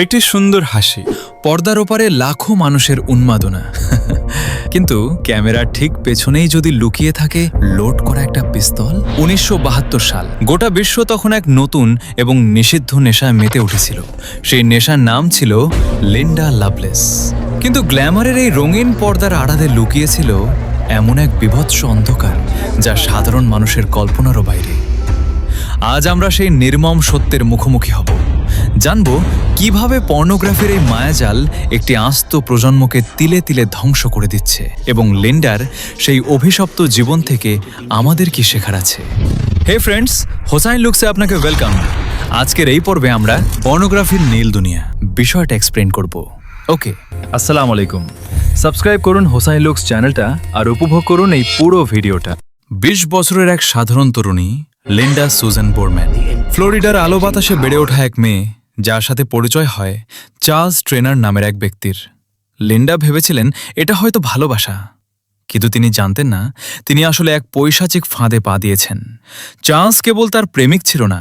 একটি সুন্দর হাসি, পর্দার ওপারে লাখো মানুষের উন্মাদনা। কিন্তু ক্যামেরার ঠিক পেছনেই যদি লুকিয়ে থাকে লোড করা একটা পিস্তল। ১৯৭২ সাল, গোটা বিশ্ব তখন এক নতুন এবং নিষিদ্ধ নেশায় মেতে উঠেছিল। সেই নেশার নাম ছিল লিন্ডা লাভলেস। কিন্তু গ্ল্যামারের এই রঙিন পর্দার আড়ালে লুকিয়েছিল এমন এক বীভৎস অন্ধকার যা সাধারণ মানুষের কল্পনারও বাইরে। আজ আমরা সেই নির্মম সত্যের মুখোমুখি হব, জানব কিভাবে পর্নোগ্রাফির এই মায়াজাল একটি আস্ত প্রজন্মকে তিলে তিলে ধ্বংস করে দিচ্ছে এবং লিন্ডার সেই অভিশপ্ত জীবন থেকে আমাদের কি শেখার আছে। হে ফ্রেন্ডস, হোসাইন লুকসে আপনাকে ওয়েলকাম। আজকের এই পর্বে আমরা পর্নোগ্রাফির নীল দুনিয়া বিষয়টা এক্সপ্লেন করব। ওকে, আসসালামু আলাইকুম। সাবস্ক্রাইব করুন হোসাইন লুকস চ্যানেলটা আর উপভোগ করুন এই পুরো ভিডিওটা। ২০ বছরের এক সাধারণ তরুণী লিন্ডা সুজান বোরম্যান, ফ্লোরিডার আলো বাতাসে বেড়ে ওঠা এক মেয়ে, যার সাথে পরিচয় হয় চার্লস ট্রেনার নামের এক ব্যক্তির। লিন্ডা ভেবেছিলেন এটা হয়তো ভালোবাসা, কিন্তু তিনি জানতেন না তিনি আসলে এক পৈশাচিক ফাঁদে পা দিয়েছেন। চার্লস কেবল তার প্রেমিক ছিল না,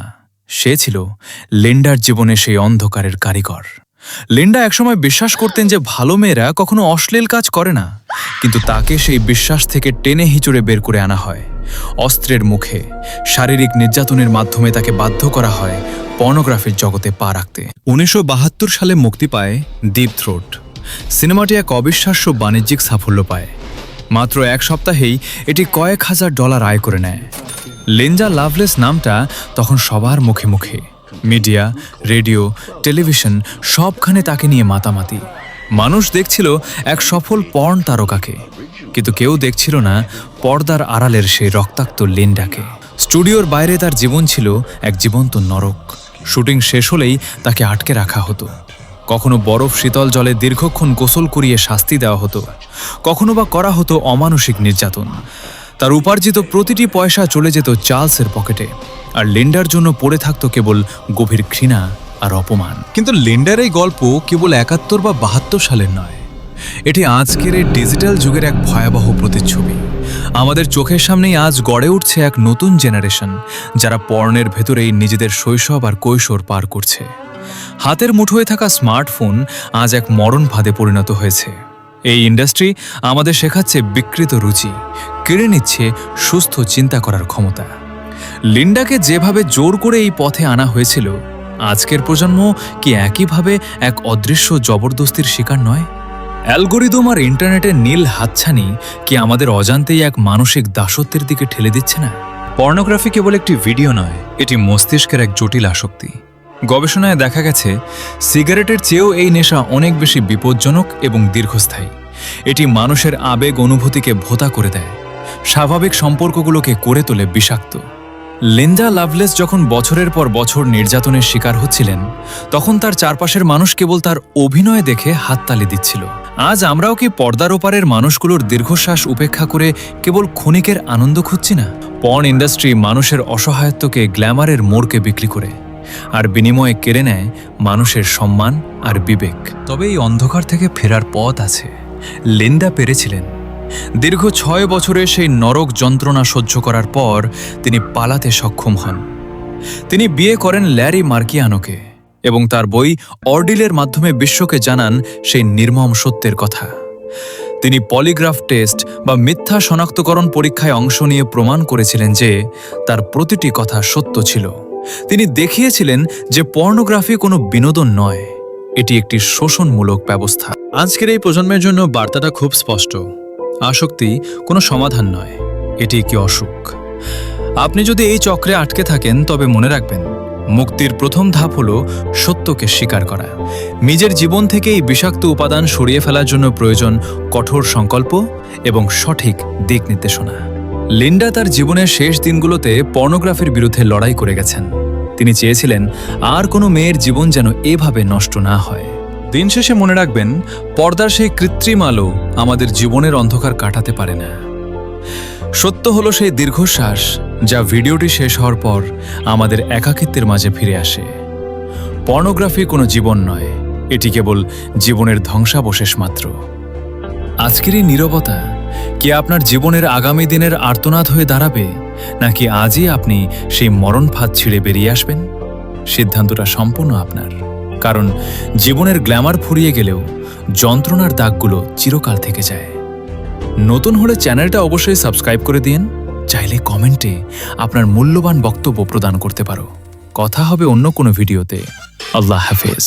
সে ছিল লিন্ডার জীবনে সেই অন্ধকারের কারিগর। লিন্ডা একসময় বিশ্বাস করতেন যে ভালো মেয়েরা কখনো অশ্লীল কাজ করে না, কিন্তু তাকে সেই বিশ্বাস থেকে টেনে হিঁচড়ে বের করে আনা হয়। অস্ত্রের মুখে শারীরিক নির্যাতনের মাধ্যমে তাকে বাধ্য করা হয় পর্নোগ্রাফির জগতে পা রাখতে। ১৯৭২ সালে মুক্তি পায় ডিপ থ্রোট। সিনেমাটি এক অবিশ্বাস্য বাণিজ্যিক সাফল্য পায়। মাত্র এক সপ্তাহেই এটি কয়েক হাজার ডলার আয় করে নেয়। লিন্ডা লাভলেস নামটা তখন সবার মুখে মুখে। মিডিয়া, রেডিও, টেলিভিশন সবখানে তাকে নিয়ে মাতামাতি। মানুষ দেখছিল এক সফল পর্ন তারকাকে, কিন্তু কেউ দেখছিল না পর্দার আড়ালের সেই রক্তাক্ত লিন্ডাকে। স্টুডিওর বাইরে তার জীবন ছিল এক জীবন্ত নরক। শুটিং শেষ হলেই তাকে আটকে রাখা হতো। কখনো বরফ শীতল জলে দীর্ঘক্ষণ গোসল করিয়ে শাস্তি দেওয়া হতো, কখনো বা করা হতো অমানসিক নির্যাতন। তার উপার্জিত প্রতিটি পয়সা চলে যেত চার্লসের পকেটে, আর লিন্ডার জন্য পড়ে থাকতো কেবল গভীর ঘৃণা আর অপমান। কিন্তু লিন্ডার এই গল্প কেবল ৭১ বা ৭২ সালের নয়, এটি আজকের এই ডিজিটাল যুগের এক ভয়াবহ প্রতিচ্ছবি। আমাদের চোখের সামনেই আজ গড়ে উঠছে এক নতুন জেনারেশন, যারা পর্নের ভেতরেই নিজেদের শৈশব আর কৈশোর পার করছে। হাতের মুঠোয় থাকা স্মার্টফোন আজ এক মরণ ফাঁদে পরিণত হয়েছে। এই ইন্ডাস্ট্রি আমাদের শেখাচ্ছে বিকৃত রুচি, কেড়ে নিচ্ছে সুস্থ চিন্তা করার ক্ষমতা। লিন্ডাকে যেভাবে জোর করে এই পথে আনা হয়েছিল, আজকের প্রজন্ম কি একইভাবে এক অদৃশ্য জবরদস্তির শিকার নয়? অ্যালগোরিদম আর ইন্টারনেটের নীল হাতছানি কি আমাদের অজান্তেই এক মানসিক দাসত্বের দিকে ঠেলে দিচ্ছে না? পর্নোগ্রাফি কেবল একটি ভিডিও নয়, এটি মস্তিষ্কের এক জটিল আসক্তি। গবেষণায় দেখা গেছে সিগারেটের চেয়েও এই নেশা অনেক বেশি বিপজ্জনক এবং দীর্ঘস্থায়ী। এটি মানুষের আবেগ অনুভূতিকে ভোঁতা করে দেয়, স্বাভাবিক সম্পর্কগুলোকে করে তোলে বিষাক্ত। লিন্ডা লাভলেস যখন বছরের পর বছর নির্যাতনের শিকার হচ্ছিলেন, তখন তার চারপাশের মানুষ কেবল তার অভিনয় দেখে হাততালি দিচ্ছিল। আজ আমরাও কি পর্দার ওপারের মানুষগুলোর দীর্ঘশ্বাস উপেক্ষা করে কেবল ক্ষণিকের আনন্দ খুঁজছি না? পর্ন ইন্ডাস্ট্রি মানুষের অসহায়ত্বকে গ্ল্যামারের মোড়কে বিক্রি করে, আর বিনিময়ে কেড়ে নেয় মানুষের সম্মান আর বিবেক। তবে এই অন্ধকার থেকে ফেরার পথ আছে। লিন্ডা পেরেছিলেন। দীর্ঘ ৬ বছরে সেই নরক যন্ত্রণা সহ্য করার পর তিনি পালাতে সক্ষম হন। তিনি বিয়ে করেন ল্যারি মার্কিয়ানোকে এবং তার বই অর্ডিলের মাধ্যমে বিশ্বকে জানান সেই নির্মম সত্যের কথা। তিনি পলিগ্রাফ টেস্ট বা মিথ্যা শনাক্তকরণ পরীক্ষায় অংশ নিয়ে প্রমাণ করেছিলেন যে তার প্রতিটি কথা সত্য ছিল। তিনি দেখিয়েছিলেন যে পর্নোগ্রাফি কোনো বিনোদন নয়, এটি একটি শোষণমূলক ব্যবস্থা। আজকের এই প্রজন্মের জন্য বার্তাটা খুব স্পষ্ট। আসক্তি কোনো সমাধান নয়, এটি একটি অসুখ। আপনি যদি এই চক্রে আটকে থাকেন, তবে মনে রাখবেন, মুক্তির প্রথম ধাপ হল সত্যকে স্বীকার করা। নিজের জীবন থেকে এই বিষাক্ত উপাদান সরিয়ে ফেলার জন্য প্রয়োজন কঠোর সংকল্প এবং সঠিক দিক নির্দেশনা। লিন্ডা তার জীবনের শেষ দিনগুলোতে পর্নোগ্রাফির বিরুদ্ধে লড়াই করে গেছেন। তিনি চেয়েছিলেন আর কোনো মেয়ের জীবন যেন এভাবে নষ্ট না হয়। দিন শেষে মনে রাখবেন, পর্দার সেই কৃত্রিম আলো আমাদের জীবনের অন্ধকার কাটাতে পারে না। সত্য হলো সেই দীর্ঘশ্বাস যা ভিডিওটি শেষ হওয়ার পর আমাদের একাকিত্বের মাঝে ফিরে আসে। পর্নোগ্রাফি কোনো জীবন নয়, এটি কেবল জীবনের ধ্বংসাবশেষ মাত্র। আজকের এই নীরবতা কি আপনার জীবনের আগামী দিনের আর্তনাদ হয়ে দাঁড়াবে, নাকি আজই আপনি সেই মরণ ফাঁদ ছিঁড়ে বেরিয়ে আসবেন? সিদ্ধান্তটা সম্পূর্ণ আপনার। কারণ জীবনের গ্ল্যামার ফুরিয়ে গেলেও যন্ত্রণার দাগগুলো চিরকাল থেকে যায়। নতুন হলে চ্যানেলটা অবশ্যই সাবস্ক্রাইব করে দিন। চাইলে কমেন্টে আপনার মূল্যবান বক্তব্য প্রদান করতে পারো। কথা হবে অন্য কোনো ভিডিওতে। আল্লাহ হাফেজ।